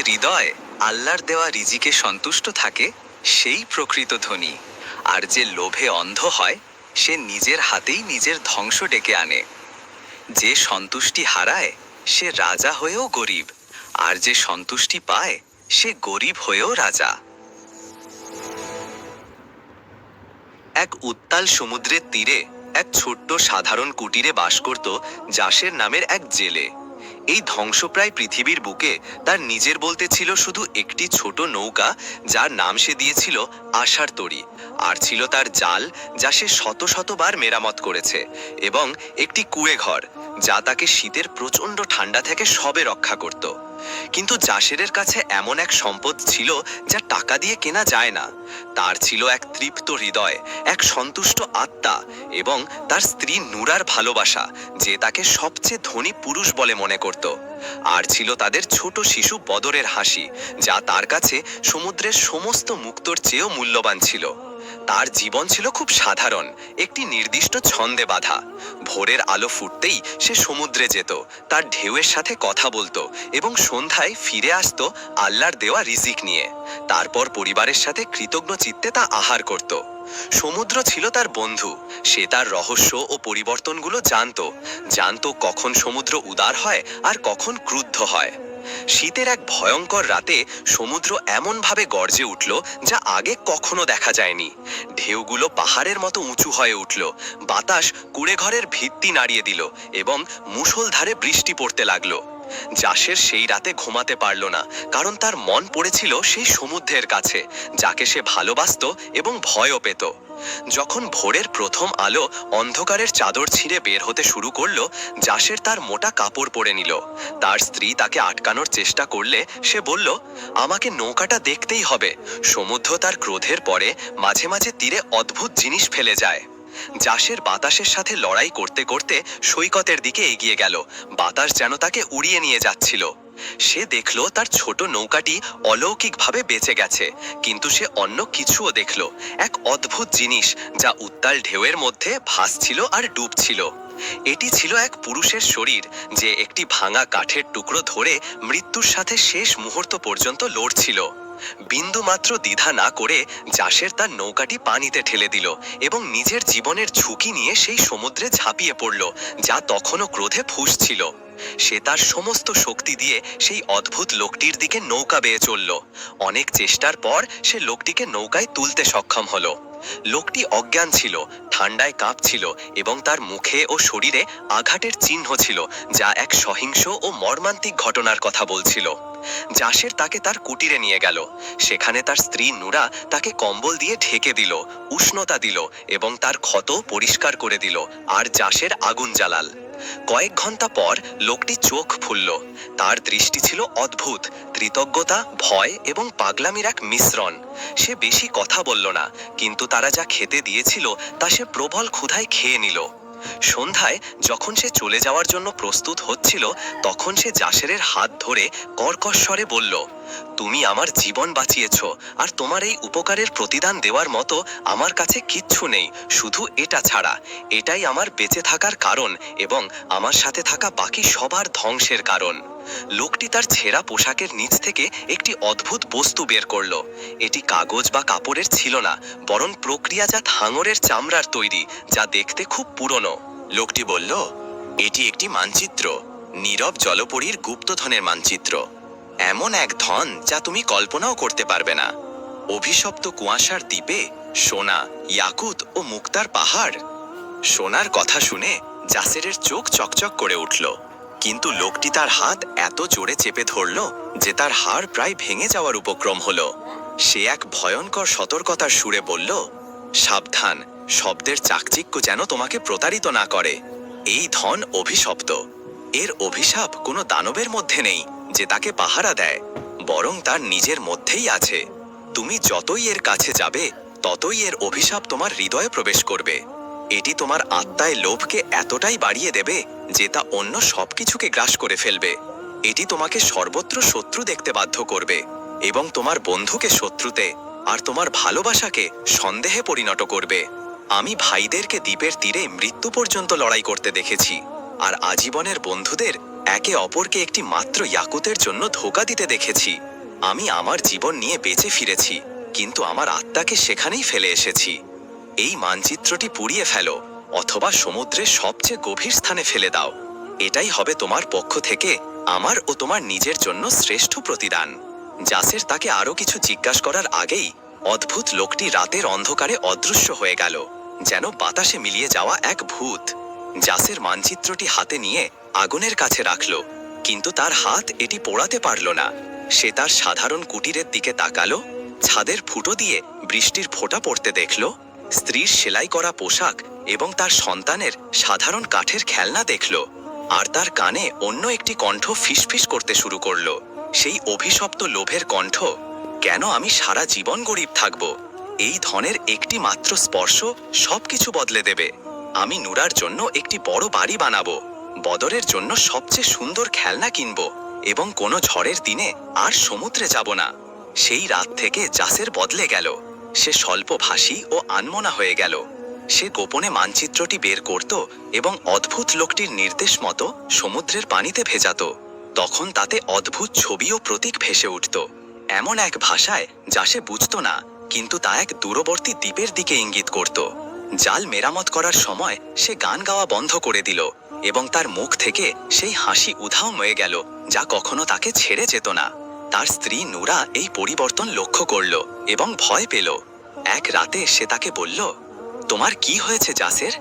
হৃদয় আল্লাহর দেওয়া রিজিকে সন্তুষ্ট থাকে সেই প্রকৃত ধনী। আর যে লোভে অন্ধ হয় সে নিজের হাতেই নিজের ধ্বংস ডেকে আনে। যে সন্তুষ্টি হারায় সে রাজা হয়েও গরিব, আর যে সন্তুষ্টি পায় সে গরিব হয়েও রাজা। এক উত্তাল সমুদ্রের তীরে এক ছোট্ট সাধারণ কুটিরে বাস করত জাসের নামের এক জেলে। এই ধ্বংসপ্রায় পৃথিবীর বুকে তার নিজের বলতে ছিল শুধু একটি ছোট নৌকা, যার নাম সে দিয়েছিল আশার তরী। আর ছিল তার জাল, যা সে শত শতবার মেরামত করেছে, এবং একটি কুঁড়ে ঘর, যা তাকে শীতের প্রচণ্ড ঠান্ডা থেকে সবে রক্ষা করত। কিন্তু জাসেরের কাছে এমন এক সম্পদ ছিল যা টাকা দিয়ে কেনা যায় না। তার ছিল এক তৃপ্ত হৃদয়, এক সন্তুষ্ট আত্মা, এবং তার স্ত্রী নূরার ভালোবাসা, যে তাকে সবচেয়ে ধনী পুরুষ বলে মনে করত। আর ছিল তাদের ছোট শিশু বদরের হাসি, যা তার কাছে সমুদ্রের সমস্ত মুক্তোর চেয়েও মূল্যবান ছিল। তার জীবন ছিল খুব সাধারণ, একটি নির্দিষ্ট ছন্দে বাঁধা। ভোরের আলো ফুটতেই সে সমুদ্রে যেত, তার ঢেউয়ের সাথে কথা বলতো, এবং সন্ধ্যায় ফিরে আসতো আল্লাহর দেওয়া রিজিক নিয়ে। তারপর পরিবারের সাথে কৃতজ্ঞ চিত্তে তা আহার করত। সমুদ্র ছিল তার বন্ধু। সে তার রহস্য ও পরিবর্তনগুলো জানতো কখন সমুদ্র উদার হয় আর কখন ক্রুদ্ধ হয়। শীতের এক ভয়ঙ্কর রাতে সমুদ্র এমনভাবে গর্জে উঠল যা আগে কখনো দেখা যায়নি। ঢেউগুলো পাহাড়ের মতো উঁচু হয়ে উঠল, বাতাস কুঁড়েঘরের ভিত্তি নাড়িয়ে দিল, এবং মুষলধারে বৃষ্টি পড়তে লাগলো। জাসের সেই রাতে ঘুমাতে পারল না, কারণ তার মন পড়েছিল সেই সমুদ্রের কাছে, যাকে সে ভালোবাসতো এবং ভয়ও পেত। যখন ভোরের প্রথম আলো অন্ধকারের চাদর ছিঁড়ে বের হতে শুরু করলো, জাসের তার মোটা কাপড় পরে নিল। তার স্ত্রী তাকে আটকানোর চেষ্টা করলে সে বলল, আমাকে নৌকাটা দেখতেই হবে। সমুদ্র তার ক্রোধের পরে মাঝে মাঝে তীরে অদ্ভুত জিনিস ফেলে যায়। জাসের বাতাসের সাথে লড়াই করতে করতে সৈকতের দিকে এগিয়ে গেল। বাতাস যেন তাকে উড়িয়ে নিয়ে যাচ্ছিল। সে দেখল তার ছোট নৌকাটি অলৌকিকভাবে বেঁচে গেছে, কিন্তু সে অন্য কিছুও দেখল, এক অদ্ভুত জিনিস যা উত্তাল ঢেউয়ের মধ্যে ভাসছিল আর ডুবছিল। এটি ছিল এক পুরুষের শরীর, যে একটি ভাঙা কাঠের টুকরো ধরে মৃত্যুর সাথে শেষ মুহূর্ত পর্যন্ত লড়ছিল। বিন্দুমাত্র দ্বিধা না করে জাসের তার নৌকাটি পানিতে ঠেলে দিল, এবং নিজের জীবনের ঝুঁকি নিয়ে সেই সমুদ্রে ঝাঁপিয়ে পড়ল, যা তখনও ক্রোধে ফুঁসছিল। সে তার সমস্ত শক্তি দিয়ে সেই অদ্ভুত লোকটির দিকে নৌকা বেয়ে চলল। অনেক চেষ্টার পর সে লোকটিকে নৌকায় তুলতে সক্ষম হলো। লোকটি অজ্ঞান ছিল, ঠান্ডায় কাঁপছিল, এবং তার মুখে ও শরীরে আঘাতের চিহ্ন ছিল, যা এক সহিংস ও মর্মান্তিক ঘটনার কথা বলছিল। জাসের তাকে তার কুটিরে নিয়ে গেল। সেখানে তার স্ত্রী নূরা তাকে কম্বল দিয়ে ঢেকে দিল, উষ্ণতা দিল, এবং তার ক্ষত পরিষ্কার করে দিল, আর জাসের আগুন জ্বালাল। কয়েক ঘন্টা পর লোকটি চোখ খুলল। তার দৃষ্টি ছিল অদ্ভুত, কৃতজ্ঞতা, ভয় এবং পাগলামির এক মিশ্রণ। সে বেশি কথা বলল না, কিন্তু তারা যা খেতে দিয়েছিল তা সে প্রবল ক্ষুধায় খেয়ে নিল। সন্ধ্যায় যখন সে চলে যাওয়ার জন্য প্রস্তুত হচ্ছিল, তখন সে জাসেরের হাত ধরে কর্কশ স্বরে বলল, তুমি আমার জীবন বাঁচিয়েছ, আর তোমার এই উপকারের প্রতিদান দেওয়ার মতো আমার কাছে কিচ্ছু নেই, শুধু এটা ছাড়া। এটাই আমার বেঁচে থাকার কারণ, এবং আমার সাথে থাকা বাকি সবার ধ্বংসের কারণ। লোকটি তার ছেঁড়া পোশাকের নিচ থেকে একটি অদ্ভুত বস্তু বের করল। এটি কাগজ বা কাপড়ের ছিল না, বরং প্রক্রিয়াজাত হাঙরের চামড়ার তৈরি, যা দেখতে খুব পুরনো। লোকটি বলল, এটি একটি মানচিত্র, নীরব জলপরীর গুপ্তধনের মানচিত্র। এমন এক ধন যা তুমি কল্পনাও করতে পারবে না। অভিশপ্ত কুয়াশার দ্বীপে সোনা, ইয়াকুত ও মুক্তার পাহাড়। সোনার কথা শুনে জাসেরের চোখ চকচক করে উঠল, কিন্তু লোকটি তার হাত এত জোরে চেপে ধরল যে তার হাড় প্রায় ভেঙে যাওয়ার উপক্রম হলো। সে এক ভয়ঙ্কর সতর্কতার সুরে বলল, সাবধান, শব্দের চাকচিক্য যেন তোমাকে প্রতারিত না করে। এই ধন অভিশপ্ত। এর অভিশাপ কোনো দানবের মধ্যে নেই যে তাকে পাহারা দেয়, বরং তার নিজের মধ্যেই আছে। তুমি যতই এর কাছে যাবে, ততই এর অভিশাপ তোমার হৃদয়ে প্রবেশ করবে। এটি তোমার আত্মায় লোভকে এতটাই বাড়িয়ে দেবে যে তা অন্য সবকিছুকে গ্রাস করে ফেলবে। এটি তোমাকে সর্বত্র শত্রু দেখতে বাধ্য করবে, এবং তোমার বন্ধুকে শত্রুতে, আর তোমার ভালোবাসাকে সন্দেহে পরিণত করবে। আমি ভাইদেরকে দ্বীপের তীরে মৃত্যু পর্যন্ত লড়াই করতে দেখেছি, আর আজীবনের বন্ধুদের একে অপরকে একটি মাত্র ইয়াকুতের জন্য ধোঁকা দিতে দেখেছি। আমি আমার জীবন নিয়ে বেঁচে ফিরেছি, কিন্তু আমার আত্মাকে সেখানেই ফেলে এসেছি। এই মানচিত্রটি পুড়িয়ে ফেলো, অথবা সমুদ্রের সবচেয়ে গভীর স্থানে ফেলে দাও। এটাই হবে তোমার পক্ষ থেকে আমার ও তোমার নিজের জন্য শ্রেষ্ঠ প্রতিদান। জাসের তাকে আরো কিছু জিজ্ঞাসা করার আগেই অদ্ভুত লোকটি রাতের অন্ধকারে অদৃশ্য হয়ে গেল, যেন বাতাসে মিলিয়ে যাওয়া এক ভূত। জাসের মানচিত্রটি হাতে নিয়ে আগুনের কাছে রাখল, কিন্তু তার হাত এটি পোড়াতে পারল না। সে তার সাধারণ কুটিরের দিকে তাকালো, ছাদের ফুটো দিয়ে বৃষ্টির ফোঁটা পড়তে দেখল, স্ত্রীর সেলাই করা পোশাক এবং তার সন্তানের সাধারণ কাঠের খেলনা দেখল। আর তার কানে অন্য একটি কণ্ঠ ফিসফিস করতে শুরু করলো, সেই অভিশপ্ত লোভের কণ্ঠ, কেন আমি সারা জীবন গরিব থাকব? এই ধনের একটি মাত্র স্পর্শ সবকিছু বদলে দেবে। আমি নুরার জন্য একটি বড় বাড়ি বানাবো, বদরের জন্য সবচেয়ে সুন্দর খেলনা কিনব, এবং কোনো ঝড়ের দিনে আর সমুদ্রে যাব না। সেই রাত থেকে জাসের বদলে গেল। সে স্বল্পভাষী ও আনমনা হয়ে গেল। সে গোপনে মানচিত্রটি বের করত এবং অদ্ভুত লোকটির নির্দেশ মতো সমুদ্রের পানিতে ভেজাত। তখন তাতে অদ্ভুত ছবি ও প্রতীক ভেসে উঠত, এমন এক ভাষায় যা সে বুঝত না, কিন্তু তা এক দূরবর্তী দ্বীপের দিকে ইঙ্গিত করত। জাল মেরামত করার সময় সে গান গাওয়া বন্ধ করে দিল, এবং তার মুখ থেকে সেই হাসি উধাও হয়ে গেল যা কখনো তাকে ছেড়ে যেত না। তার স্ত্রী নুরা এই পরিবর্তন লক্ষ্য করল এবং ভয় পেল। এক রাতে সে তাকে বলল, তোমার কি হয়েছে জাসের?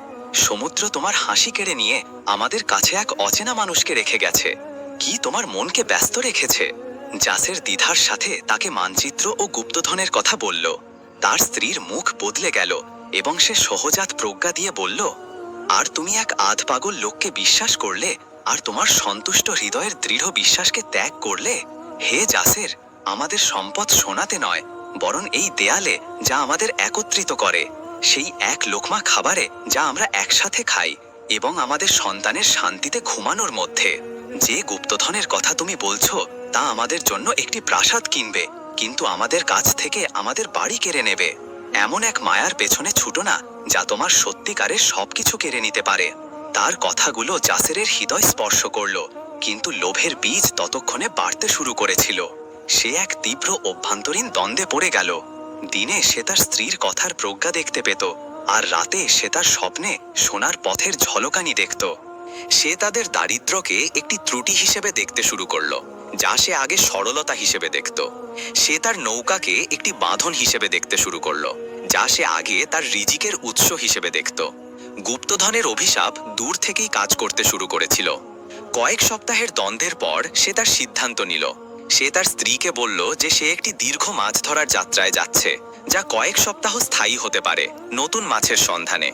সমুদ্র তোমার হাসি কেড়ে নিয়ে আমাদের কাছে এক অচেনা মানুষকে রেখে গেছে। কি তোমার মনকে ব্যস্ত রেখেছে? জাসের দ্বিধার সাথে তাকে মানচিত্র ও গুপ্তধনের কথা বলল। তার স্ত্রীর মুখ বদলে গেল এবং সে সহজাত প্রজ্ঞা দিয়ে বলল, আর তুমি এক আধ পাগল লোককে বিশ্বাস করলে, আর তোমার সন্তুষ্ট হৃদয়ের দৃঢ় বিশ্বাসকে ত্যাগ করলে? হে জাসের, আমাদের সম্পদ সোনাতে নয়, বরং এই দেয়ালে যা আমাদের একত্রিত করে, সেই এক লোকমা খাবারে যা আমরা একসাথে খাই, এবং আমাদের সন্তানের শান্তিতে ঘুমানোর মধ্যে। যে গুপ্তধনের কথা তুমি বলছো তা আমাদের জন্য একটি প্রাসাদ কিনবে, কিন্তু আমাদের কাছ থেকে আমাদের বাড়ি কেড়ে নেবে। এমন এক মায়ার পেছনে ছুটো না যা তোমার সত্যিকারের সবকিছু কেড়ে নিতে পারে। তার কথাগুলো জাসেরের হৃদয় স্পর্শ করল, কিন্তু লোভের বীজ ততক্ষণে বাড়তে শুরু করেছিল। সে এক তীব্র অভ্যন্তরীণ দ্বন্দ্বে পড়ে গেল। দিনে সে তার স্ত্রীর কথার প্রজ্ঞা দেখতে পেত, আর রাতে সে তার স্বপ্নে সোনার পথের ঝলকানি দেখত। সে তাদের দারিদ্র্যকে একটি ত্রুটি হিসেবে দেখতে শুরু করল, যা সে আগে সরলতা হিসেবে দেখত। সে তার নৌকাকে একটি বাঁধন হিসেবে দেখতে শুরু করল, যা সে আগে তার রিজিকের উৎস হিসেবে দেখত। গুপ্তধনের অভিশাপ দূর থেকেই কাজ করতে শুরু করেছিল। কয়েক সপ্তাহের দ্বন্দ্বের পর সে তার সিদ্ধান্ত নিল। সে তার স্ত্রীকে বলল যে সে একটি দীর্ঘ মাছ ধরার যাত্রায় যাচ্ছে, যা কয়েক সপ্তাহ স্থায়ী হতে পারে, নতুন মাছের সন্ধানে।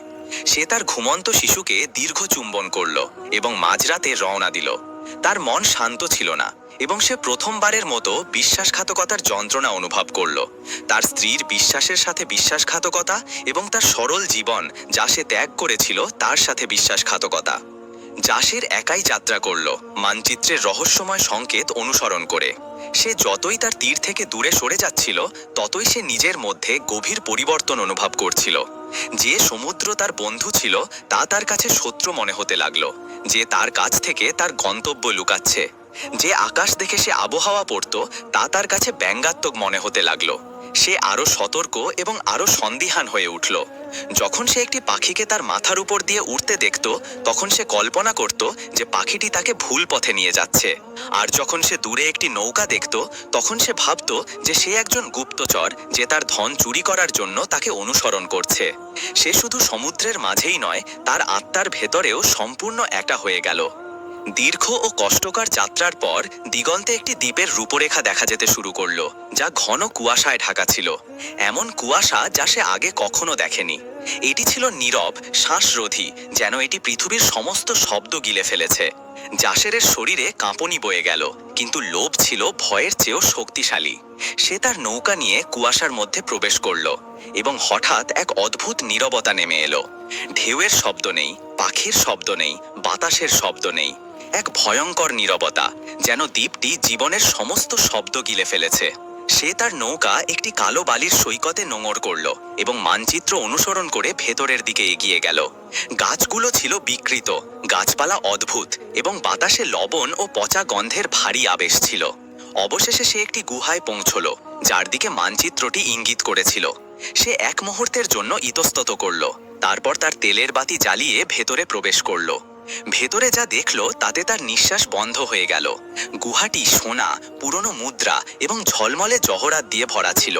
সে তার ঘুমন্ত শিশুকে দীর্ঘ চুম্বন করল এবং মাঝরাতে রওনা দিল। তার মন শান্ত ছিল না, এবং সে প্রথমবারের মতো বিশ্বাসঘাতকতার যন্ত্রণা অনুভব করল। তার স্ত্রীর বিশ্বাসের সাথে বিশ্বাসঘাতকতা, এবং তার সরল জীবন যা সে ত্যাগ করেছিল তার সাথে বিশ্বাসঘাতকতা। জাসের একাই যাত্রা করল, মানচিত্রের রহস্যময় সংকেত অনুসরণ করে। সে যতই তার তীর থেকে দূরে সরে যাচ্ছিল, ততই সে নিজের মধ্যে গভীর পরিবর্তন অনুভব করছিল। যে সমুদ্র তার বন্ধু ছিল তা তার কাছে শত্রু মনে হতে লাগলো। যে তার কাছ থেকে তার গন্তব্য লুকাচ্ছে, যে আকাশ দেখে সে আবহাওয়া পড়ত, তা তার কাছে ব্যঙ্গাত্মক মনে হতে লাগলো। সে আরো সতর্ক এবং আরো সন্দিহান হয়ে উঠল। যখন সে একটি পাখিকে তার মাথার উপর দিয়ে উড়তে দেখত, তখন সে কল্পনা করত যে পাখিটি তাকে ভুল পথে নিয়ে যাচ্ছে। আর যখন সে দূরে একটি নৌকা দেখত, তখন সে ভাবত যে সে একজন গুপ্তচর যে তার ধন চুরি করার জন্য তাকে অনুসরণ করছে। সে শুধু সমুদ্রের মাঝেই নয়, তার আত্মার ভেতরেও সম্পূর্ণ একা হয়ে গেল। দীর্ঘ ও কষ্টকর যাত্রার পর দিগন্তে একটি দ্বীপের রূপরেখা দেখা যেতে শুরু করলো, যা ঘন কুয়াশায় ঢাকা ছিল। এমন কুয়াশা যা সে আগে কখনো দেখেনি। এটি ছিল নীরব, শ্বাসরোধী, যেন এটি পৃথিবীর সমস্ত শব্দ গিলে ফেলেছে। জাসেরের শরীরে কাঁপনি বয়ে গেল, কিন্তু লোভ ছিল ভয়ের চেয়েও শক্তিশালী। সে তার নৌকা নিয়ে কুয়াশার মধ্যে প্রবেশ করল, এবং হঠাৎ এক অদ্ভুত নীরবতা নেমে এলো। ঢেউয়ের শব্দ নেই, পাখির শব্দ নেই, বাতাসের শব্দ নেই। এক ভয়ঙ্কর নীরবতা, যেন দ্বীপটি জীবনের সমস্ত শব্দ গিলে ফেলেছে। সে তার নৌকা একটি কালো বালির সৈকতে নোঙর করল এবং মানচিত্র অনুসরণ করে ভেতরের দিকে এগিয়ে গেল। গাছগুলো ছিল বিকৃত, গাছপালা অদ্ভুত এবং বাতাসে লবণ ও পচা গন্ধের ভারী আবেশ ছিল। অবশেষে সে একটি গুহায় পৌঁছল, যার দিকে মানচিত্রটি ইঙ্গিত করেছিল। সে এক মুহূর্তের জন্য ইতস্তত করল, তারপর তার তেলের বাতি জ্বালিয়ে ভেতরে প্রবেশ করল। ভেতরে যা দেখল তাতে তার নিঃশ্বাস বন্ধ হয়ে গেল। গুহাটি সোনা, পুরনো মুদ্রা এবং ঝলমলে জহরাত দিয়ে ভরা ছিল।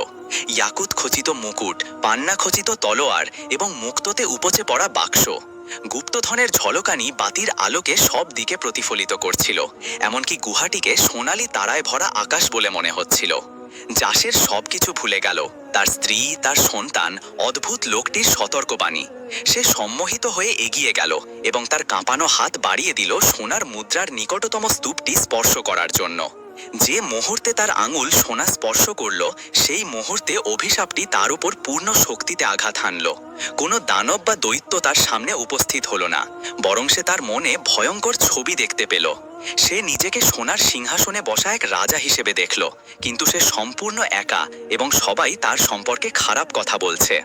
ইয়াকুত খচিত মুকুট, পান্না খচিত তলোয়ার এবং মুক্তোতে উপচে পড়া বাক্স। গুপ্তধনের ঝলকানি বাতির আলোকে সব দিকে প্রতিফলিত করছিল, এমনকি গুহাটিকে সোনালি তারায় ভরা আকাশ বলে মনে হচ্ছিল। জাসের সবকিছু ভুলে গেল, তার স্ত্রী, তার সন্তান, অদ্ভুত লোকটির সতর্কবাণী। সে সম্মোহিত হয়ে এগিয়ে গেল এবং তার কাঁপানো হাত বাড়িয়ে দিল সোনার মুদ্রার নিকটতম স্তূপটি স্পর্শ করার জন্য। যে মুহূর্তে তার আঙুল সোনা স্পর্শ করল, সেই মুহূর্তে অভিশাপটি তার উপর পূর্ণ শক্তিতে আঘাত হানল। কোনো দানব বা দৈত্য তার সামনে উপস্থিত হলো না, বরং সে তার মনে ভয়ঙ্কর ছবি দেখতে পেল। সে নিজেকে সোনার সিংহাসনে বসা এক রাজা হিসেবে দেখল, কিন্তু সে সম্পূর্ণ একা এবং সবাই তার সম্পর্কে খারাপ কথা বলছে।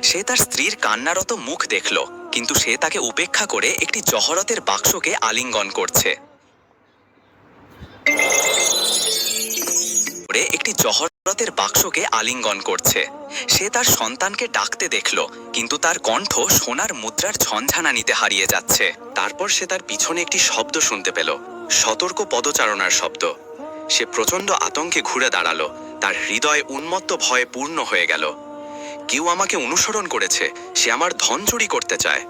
সে তার স্ত্রীর কান্নারত মুখ দেখল, কিন্তু সে তাকে উপেক্ষা করে একটি জহরতের বাক্সকে আলিঙ্গন করছে। একটি জহরতের বাক্সকে আলিঙ্গন করছে। সে তার সন্তানকে ডাকতে দেখল, কিন্তু তার কণ্ঠ সোনার মুদ্রার ঝনঝানানিতে হারিয়ে যাচ্ছে। তারপর সে তার পিছনে একটি শব্দ শুনতে পেল, সতর্ক পদচারণার শব্দ। সে প্রচণ্ড আতঙ্কে ঘুরে দাঁড়ালো, তার হৃদয় উন্মত্ত ভয়ে পূর্ণ হয়ে গেল। কেউ আমাকে অনুসরণ করেছে, সে আমার ধন চুরি করতে চায়।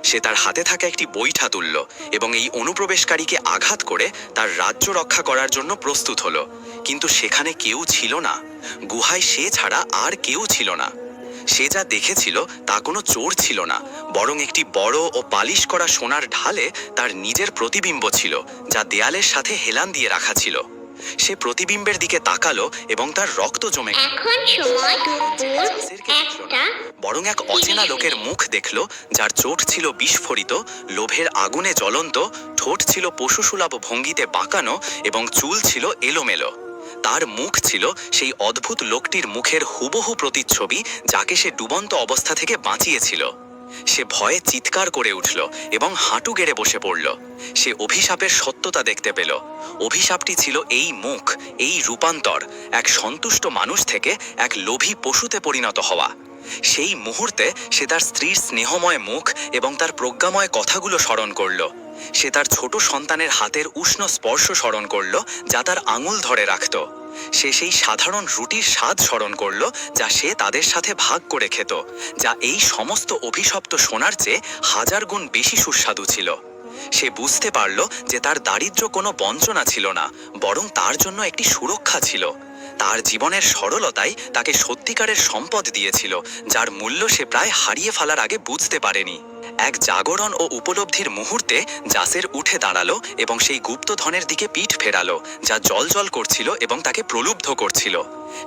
সে তার হাতে থাকা একটি বৈঠা তুলল এবং এই অনুপ্রবেশকারীকে আঘাত করে তার রাজ্য রক্ষা করার জন্য প্রস্তুত হলো। কিন্তু সেখানে কেউ ছিল না, গুহায় সে ছাড়া আর কেউ ছিল না। সে যা দেখেছিল তা কোনো চোর ছিল না, বরং একটি বড় ও পালিশ করা সোনার ঢালে তার নিজের প্রতিবিম্ব ছিল, যা দেয়ালের সাথে হেলান দিয়ে রাখা ছিল। সে প্রতিবিম্বের দিকে তাকালো এবং তার রক্ত জমে বরং এক অচেনা লোকের মুখ দেখল, যার চোট ছিল বিস্ফোরিত, লোভের আগুনে জ্বলন্ত, ঠোঁট ছিল পশুসুলভ ভঙ্গিতে বাঁকানো এবং চুল ছিল এলোমেলো। তার মুখ ছিল সেই অদ্ভুত লোকটির মুখের হুবহু প্রতিচ্ছবি, যাকে সে ডুবন্ত অবস্থা থেকে বাঁচিয়েছিল। সে ভয়ে চিৎকার করে উঠল এবং হাঁটু গেড়ে বসে পড়ল। সে অভিশাপের সত্যতা দেখতে পেল। অভিশাপটি ছিল এই মুখ, এই রূপান্তর, এক সন্তুষ্ট মানুষ থেকে এক লোভী পশুতে পরিণত হওয়া। সেই মুহূর্তে সে তার স্ত্রীর স্নেহময় মুখ এবং তার প্রজ্ঞাময় কথাগুলো স্মরণ করল। সে তার ছোট সন্তানের হাতের উষ্ণ স্পর্শ স্মরণ করল, যা তার আঙুল ধরে রাখত। সে সেই সাধারণ রুটির স্বাদ স্মরণ করল, যা সে তাদের সাথে ভাগ করে খেত, যা এই সমস্ত অভিশপ্ত সোনার চেয়ে 1000 গুণ বেশি সুস্বাদু ছিল। সে বুঝতে পারল যে তার দারিদ্র্য কোনো বঞ্চনা ছিল না, বরং তার জন্য একটি সুরক্ষা ছিল। তার জীবনের সরলতাই তাকে সত্যিকারের সম্পদ দিয়েছিল, যার মূল্য সে প্রায় হারিয়ে ফেলার আগে বুঝতে পারেনি। এক জাগরণ ও উপলব্ধির মুহূর্তে জাসের উঠে দাঁড়ালো এবং সেই গুপ্তধনের দিকে পিঠ ফেরালো, যা জলজল করছিল এবং তাকে প্রলুব্ধ করছিল।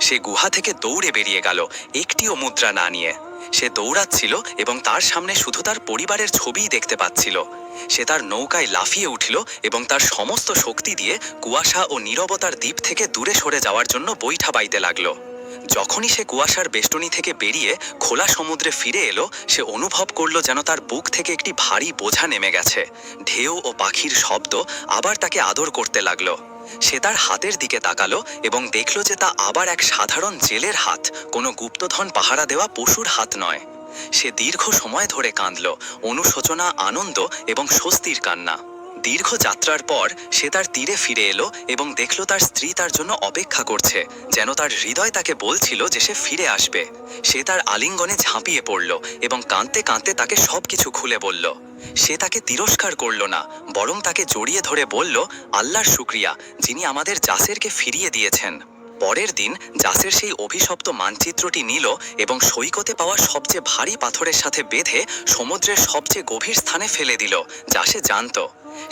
সে গুহা থেকে দৌড়ে বেরিয়ে গেল, একটিও মুদ্রা না নিয়ে। সে দৌড়াচ্ছিল এবং তার সামনে শুধু তার পরিবারের ছবিই দেখতে পাচ্ছিল। সে তার নৌকায় লাফিয়ে উঠল এবং তার সমস্ত শক্তি দিয়ে কুয়াশা ও নীরবতার দ্বীপ থেকে দূরে সরে যাওয়ার জন্য বৈঠা বাইতে লাগলো। যখনই সে কুয়াশার বেষ্টনী থেকে বেরিয়ে খোলা সমুদ্রে ফিরে এলো, সে অনুভব করল যেন তার বুক থেকে একটি ভারী বোঝা নেমে গেছে। ঢেউ ও পাখির শব্দ আবার তাকে আদর করতে লাগলো। সে তার হাতের দিকে তাকালো এবং দেখল যে তা আবার এক সাধারণ জেলের হাত, কোনো গুপ্তধন পাহারা দেওয়া পশুর হাত নয়। সে দীর্ঘ সময় ধরে কাঁদল, অনুশোচনা, আনন্দ এবং স্বস্তির কান্না। দীর্ঘ যাত্রার পর সে তার তীরে ফিরে এলো এবং দেখল তার স্ত্রী তার জন্য অপেক্ষা করছে, যেন তার হৃদয় তাকে বলছিল যে সে ফিরে আসবে। সে তার আলিঙ্গনে ঝাঁপিয়ে পড়ল এবং কাঁদতে কাঁদতে তাকে সবকিছু খুলে বলল। সে তাকে তিরস্কার করল না, বরং তাকে জড়িয়ে ধরে বলল, আল্লাহর শুকরিয়া, যিনি আমাদের জাসেরকে ফিরিয়ে দিয়েছেন। পরের দিন জাসের সেই অভিশপ্ত মানচিত্রটি নিল এবং সৈকতে পাওয়া সবচেয়ে ভারী পাথরের সাথে বেঁধে সমুদ্রের সবচেয়ে গভীর স্থানে ফেলে দিল, যা সে জানত।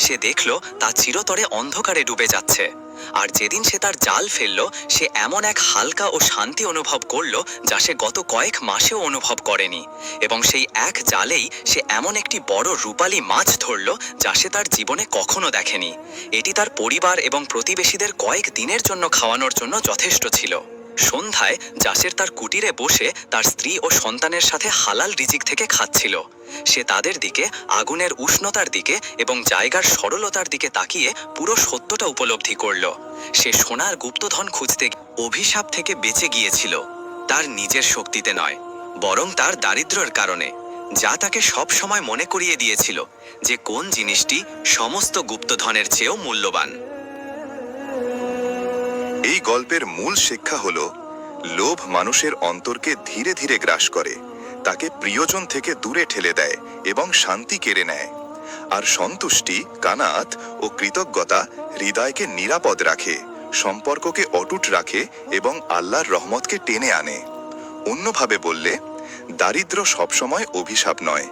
সে দেখল তা চিরতরে অন্ধকারে ডুবে যাচ্ছে। আর যেদিন সে তার জাল ফেলল, সে এমন এক হালকা ও শান্তি অনুভব করল, যা সে গত কয়েক মাসেও অনুভব করেনি। এবং সেই এক জালেই সে এমন একটি বড় রূপালী মাছ ধরল, যা সে তার জীবনে কখনো দেখেনি। এটি তার পরিবার এবং প্রতিবেশীদের কয়েক দিনের জন্য খাওয়ানোর জন্য যথেষ্ট ছিল। সন্ধ্যায় জাসের তার কুটিরে বসে তার স্ত্রী ও সন্তানের সাথে হালাল রিজিক থেকে খাচ্ছিল। সে তাদের দিকে, আগুনের উষ্ণতার দিকে এবং জায়গার সরলতার দিকে তাকিয়ে পুরো সত্যটা উপলব্ধি করল। সে সোনার গুপ্তধন খুঁজতে অভিশাপ থেকে বেঁচে গিয়েছিল, তার নিজের শক্তিতে নয়, বরং তার দারিদ্র্যের কারণে, যা তাকে সব সময় মনে করিয়ে দিয়েছিল যে কোন জিনিসটি সমস্ত গুপ্তধনের চেয়েও মূল্যবান। এই গল্পের মূল শিক্ষা হল, লোভ মানুষের অন্তরকে ধীরে ধীরে গ্রাস করে, তাকে প্রিয়জন থেকে দূরে ঠেলে দেয় এবং শান্তি কেড়ে নেয়। আর সন্তুষ্টি, কানাত ও কৃতজ্ঞতা হৃদয়কে নিরাপদ রাখে, সম্পর্ককে অটুট রাখে এবং আল্লাহর রহমতকে টেনে আনে। অন্যভাবে বললে, দারিদ্র্য সবসময় অভিশাপ নয়,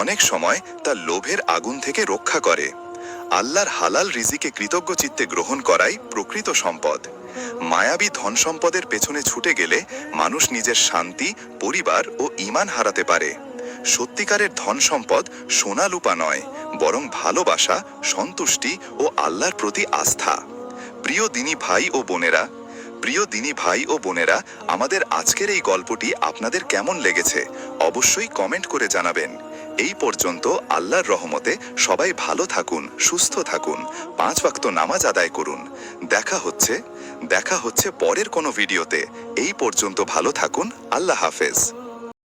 অনেক সময় তা লোভের আগুন থেকে রক্ষা করে। আল্লাহর হালাল রিজিকে কৃতজ্ঞ চিত্তে গ্রহণ করাই প্রকৃত সম্পদ। মায়াবী ধন সম্পদের পেছনে ছুটে গেলে মানুষ নিজের শান্তি, পরিবার ও ঈমান হারাতে পারে। সত্যিকারের ধন সম্পদ সোনা রূপা নয়, বরং ভালোবাসা, সন্তুষ্টি ও আল্লাহর প্রতি আস্থা। প্রিয় দিনী ভাই ও বোনেরা, আমাদের আজকের এই গল্পটি আপনাদের কেমন লেগেছে অবশ্যই কমেন্ট করে জানাবেন। এই পর্যন্ত আল্লাহর রহমতে সবাই ভালো থাকুন, সুস্থ থাকুন, 5 ওয়াক্ত নামাজ আদায় করুন। দেখা হচ্ছে পরের কোনো ভিডিওতে। এই পর্যন্ত ভালো থাকুন। আল্লাহ হাফেজ।